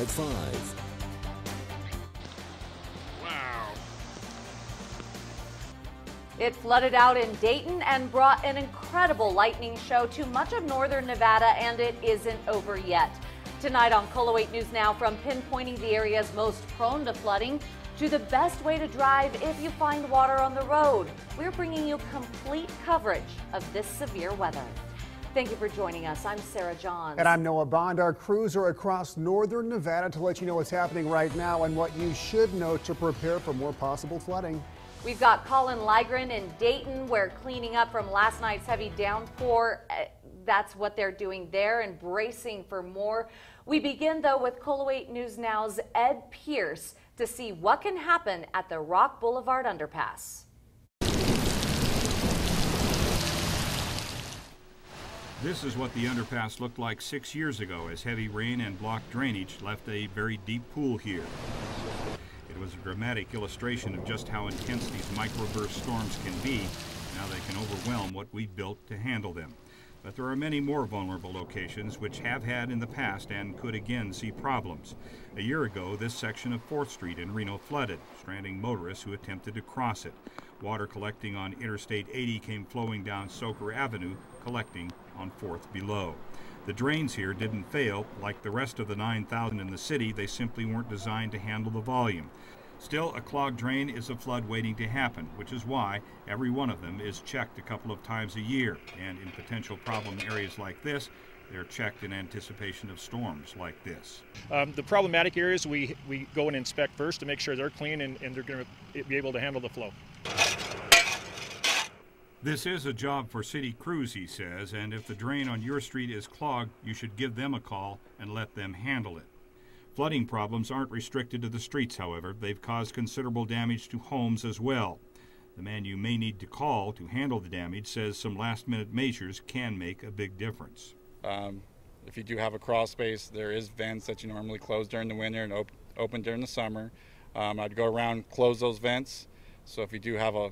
at 5. It flooded out in Dayton and brought an incredible lightning show to much of northern Nevada, and it isn't over yet. Tonight on KOLO 8 News Now, from pinpointing the areas most prone to flooding to the best way to drive if you find water on the road, we're bringing you complete coverage of this severe weather. Thank you for joining us. I'm Sarah Johns. And I'm Noah Bond. Our crews are across northern Nevada to let you know what's happening right now and what you should know to prepare for more possible flooding. We've got Colin Ligren in Dayton, where cleaning up from last night's heavy downpour, that's what they're doing there and bracing for more. We begin, though, with KOLO 8 News Now's Ed Pierce to see what can happen at the Rock Boulevard underpass. This is what the underpass looked like 6 years ago as heavy rain and blocked drainage left a very deep pool here. It was a dramatic illustration of just how intense these microburst storms can be. Now they can overwhelm what we built to handle them. But there are many more vulnerable locations which have had in the past and could again see problems. A year ago, this section of 4th Street in Reno flooded, stranding motorists who attempted to cross it. Water collecting on Interstate 80 came flowing down Soker Avenue, collecting on 4th below. The drains here didn't fail. Like the rest of the 9,000 in the city, they simply weren't designed to handle the volume. Still, a clogged drain is a flood waiting to happen, which is why every one of them is checked a couple of times a year. And in potential problem areas like this, they're checked in anticipation of storms like this. The problematic areas we go and inspect first to make sure they're clean and they're going to be able to handle the flow. This is a job for city crews, he says, and if the drain on your street is clogged, you should give them a call and let them handle it. Flooding problems aren't restricted to the streets, however. They've caused considerable damage to homes as well. The man you may need to call to handle the damage says some last-minute measures can make a big difference. If you do have a crawl space, there is vents that you normally close during the winter and open during the summer. I'd go around, close those vents, so if you do have a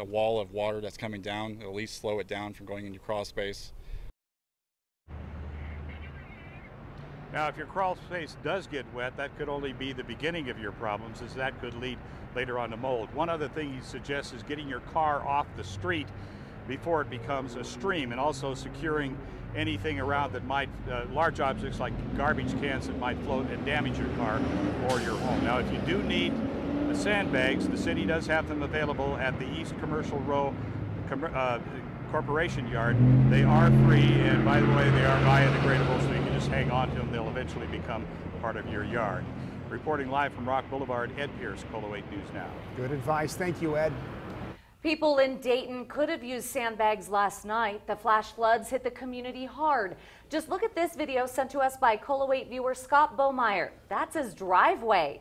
wall of water that's coming down, it'll at least slow it down from going into crawl space. Now, if your crawl space does get wet, that could only be the beginning of your problems, as that could lead later on to mold. One other thing he suggests is getting your car off the street before it becomes a stream, and also securing anything around that might, large objects like garbage cans that might float and damage your car or your home. Now, if you do need sandbags, the city does have them available at the East Commercial Row Corporation Yard. They are free, and by the way, they are biodegradable, so you can just hang on to them. They'll eventually become part of your yard. Reporting live from Rock Boulevard, Ed Pierce, KOLO 8 News Now. Good advice. Thank you, Ed. People in Dayton could have used sandbags last night. The flash floods hit the community hard. Just look at this video sent to us by KOLO 8 viewer Scott Bomeyer. That's his driveway.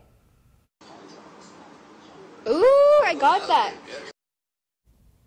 Ooh, I got that.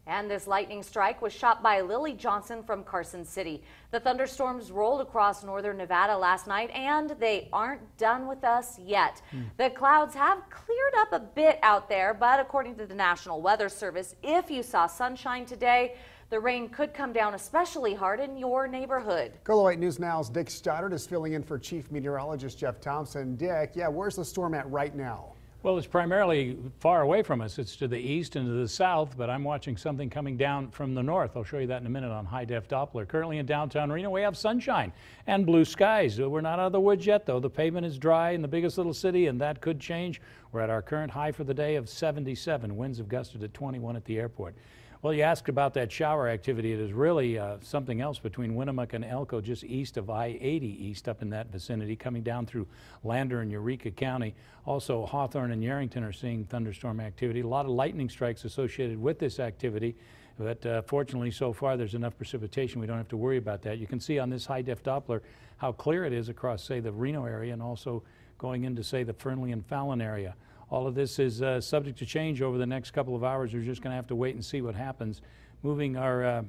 And this lightning strike was shot by Lily Johnson from Carson City. The thunderstorms rolled across northern Nevada last night, and they aren't done with us yet. The clouds have cleared up a bit out there, but according to the National Weather Service, if you saw sunshine today, the rain could come down especially hard in your neighborhood. KOLO 8 News Now's Dick Stoddard is filling in for Chief Meteorologist Jeff Thompson. Dick, where's the storm at right now? Well, it's primarily far away from us. It's to the east and to the south, but I'm watching something coming down from the north. I'll show you that in a minute on high-def Doppler. Currently in downtown Reno, we have sunshine and blue skies. We're not out of the woods yet, though. The pavement is dry in the biggest little city, and that could change. We're at our current high for the day of 77. Winds have gusted at 21 at the airport. Well, you asked about that shower activity. It is really something else between Winnemucca and Elko, just east of I-80 east, up in that vicinity, coming down through Lander and Eureka County. Also, Hawthorne and Yerington are seeing thunderstorm activity. A lot of lightning strikes associated with this activity, but fortunately, so far, there's enough precipitation. We don't have to worry about that. You can see on this high-def Doppler how clear it is across, say, the Reno area and also going into, say, the Fernley and Fallon area. All of this is subject to change over the next couple of hours. We're just going to have to wait and see what happens. Moving our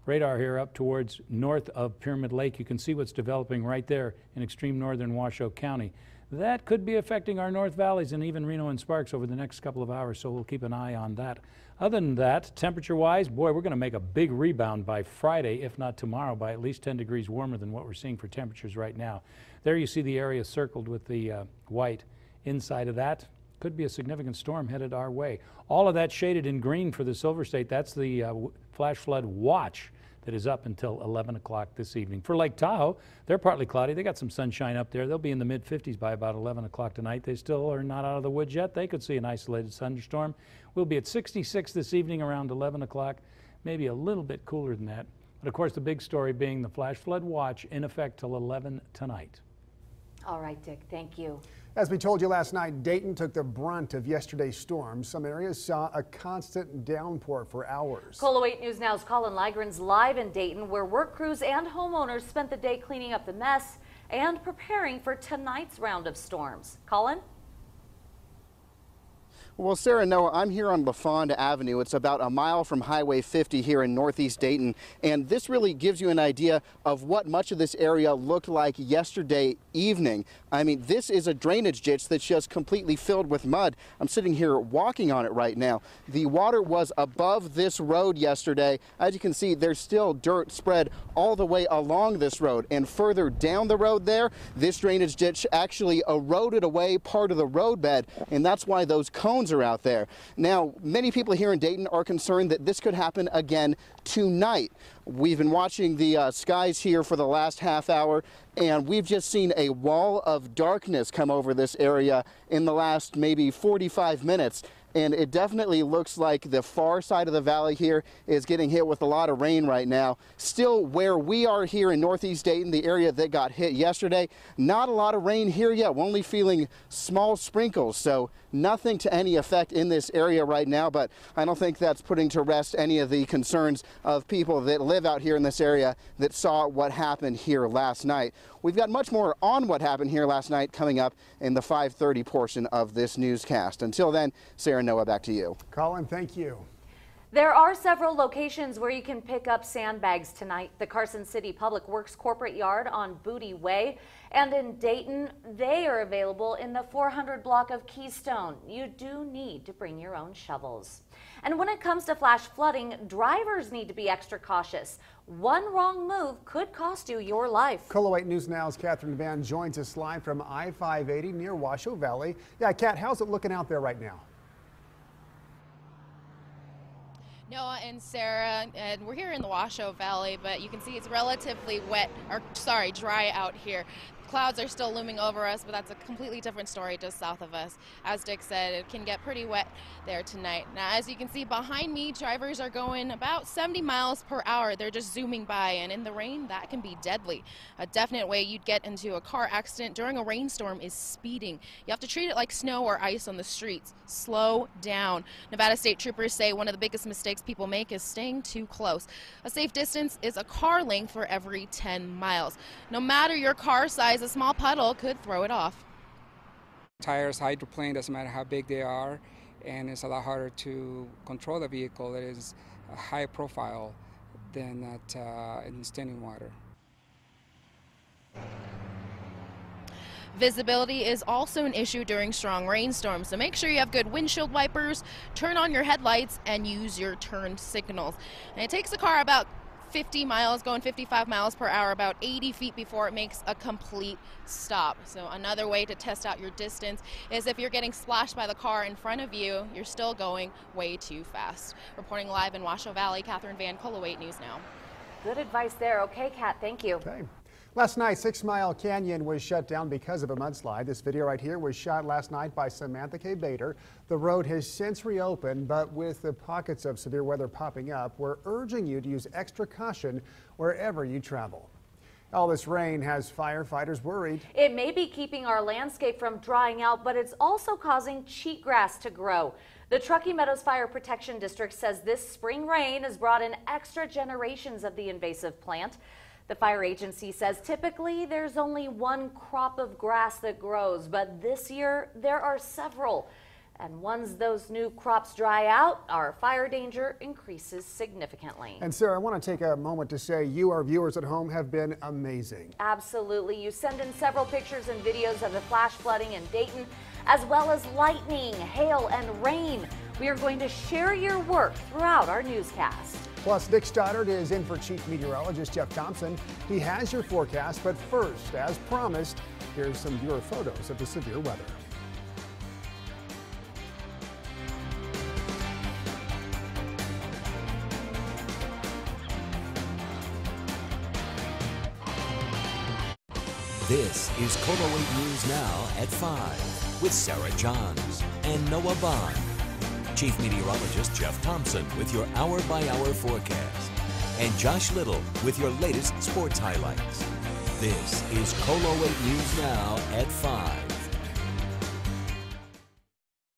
radar here up towards north of Pyramid Lake, you can see what's developing right there in extreme northern Washoe County. That could be affecting our north valleys and even Reno and Sparks over the next couple of hours, so we'll keep an eye on that. Other than that, temperature-wise, boy, we're going to make a big rebound by Friday, if not tomorrow, by at least 10 degrees warmer than what we're seeing for temperatures right now. There you see the area circled with the white. Inside of that could be a significant storm headed our way. All of that shaded in green for the Silver State. That's the flash flood watch that is up until 11 o'clock this evening. For Lake Tahoe, they're partly cloudy. They got some sunshine up there. They'll be in the mid-50s by about 11 o'clock tonight. They still are not out of the woods yet. They could see an isolated thunderstorm. We'll be at 66 this evening around 11 o'clock, maybe a little bit cooler than that. But of course, the big story being the flash flood watch in effect till 11 tonight. All right, Dick, thank you. As we told you last night, Dayton took the brunt of yesterday's storm. Some areas saw a constant downpour for hours. KOLO 8 News Now's Colin Ligren's live in Dayton, where work crews and homeowners spent the day cleaning up the mess and preparing for tonight's round of storms. Colin? Well, Sarah, Noah, I'm here on LaFond Avenue. It's about a mile from Highway 50 here in Northeast Dayton, and this really gives you an idea of what much of this area looked like yesterday evening. I mean, this is a drainage ditch that's just completely filled with mud. I'm sitting here walking on it right now. The water was above this road yesterday. As you can see, there's still dirt spread all the way along this road, and further down the road there, this drainage ditch actually eroded away part of the roadbed, and that's why those cones are out there. Now, many people here in Dayton are concerned that this could happen again tonight. We've been watching the skies here for the last half hour, and we've just seen a wall of darkness come over this area in the last maybe 45 minutes. And it definitely looks like the far side of the valley here is getting hit with a lot of rain right now. Still, where we are here in Northeast Dayton, the area that got hit yesterday, not a lot of rain here yet. We're only feeling small sprinkles, so nothing to any effect in this area right now, but I don't think that's putting to rest any of the concerns of people that live out here in this area that saw what happened here last night. We've got much more on what happened here last night coming up in the 5:30 portion of this newscast. Until then, Sarah, Noah, back to you. Colin, thank you. There are several locations where you can pick up sandbags tonight. The Carson City Public Works Corporate Yard on Booty Way, and in Dayton, they are available in the 400 block of Keystone. You do need to bring your own shovels. And when it comes to flash flooding, drivers need to be extra cautious. One wrong move could cost you your life. KOLO 8 News Now's Catherine Van joins us live from I-580 near Washoe Valley. Yeah, Kat, how's it looking out there right now? Noah and Sarah, and we're here in the Washoe Valley, but you can see it's relatively dry out here. Clouds are still looming over us, but that's a completely different story just south of us. As Dick said, it can get pretty wet there tonight. Now, as you can see behind me, drivers are going about 70 miles per hour. They're just zooming by, and in the rain, that can be deadly. A definite way you'd get into a car accident during a rainstorm is speeding. You have to treat it like snow or ice on the streets. Slow down. Nevada State Troopers say one of the biggest mistakes people make is staying too close. A safe distance is a car length for every 10 miles. No matter your car size, a small puddle could throw it off. Tires, hydroplane, doesn't matter how big they are, and it's a lot harder to control the vehicle that is a higher profile than that in standing water. Visibility is also an issue during strong rainstorms, so make sure you have good windshield wipers, turn on your headlights, and use your turn signals. And it takes a car about 50 miles, going 55 miles per hour, about 80 feet before it makes a complete stop. So another way to test out your distance is if you're getting splashed by the car in front of you, you're still going way too fast. Reporting live in Washoe Valley, Catherine Van, KOLO 8 News Now. Good advice there. Okay, Kat, thank you. Okay. Last night, 6 Mile Canyon was shut down because of a mudslide. This video right here was shot last night by Samantha K. Bader. The road has since reopened, but with the pockets of severe weather popping up, we're urging you to use extra caution wherever you travel. All this rain has firefighters worried. It may be keeping our landscape from drying out, but it's also causing cheatgrass to grow. The Truckee Meadows Fire Protection District says this spring rain has brought in extra generations of the invasive plant. The fire agency says typically there's only one crop of grass that grows, but this year there are several. And once those new crops dry out, our fire danger increases significantly. And Sarah, I want to take a moment to say you, our viewers at home, have been amazing. Absolutely. You send in several pictures and videos of the flash flooding in Dayton, as well as lightning, hail, and rain. We are going to share your work throughout our newscast. Plus, Nick Stoddard is in for Chief Meteorologist Jeff Thompson. He has your forecast, but first, as promised, here's some viewer photos of the severe weather. This is KOLO 8 News Now at 5 with Sarah Johns and Noah Bond. Chief Meteorologist Jeff Thompson with your hour-by-hour forecast. And Josh Little with your latest sports highlights. This is KOLO 8 News Now at 5.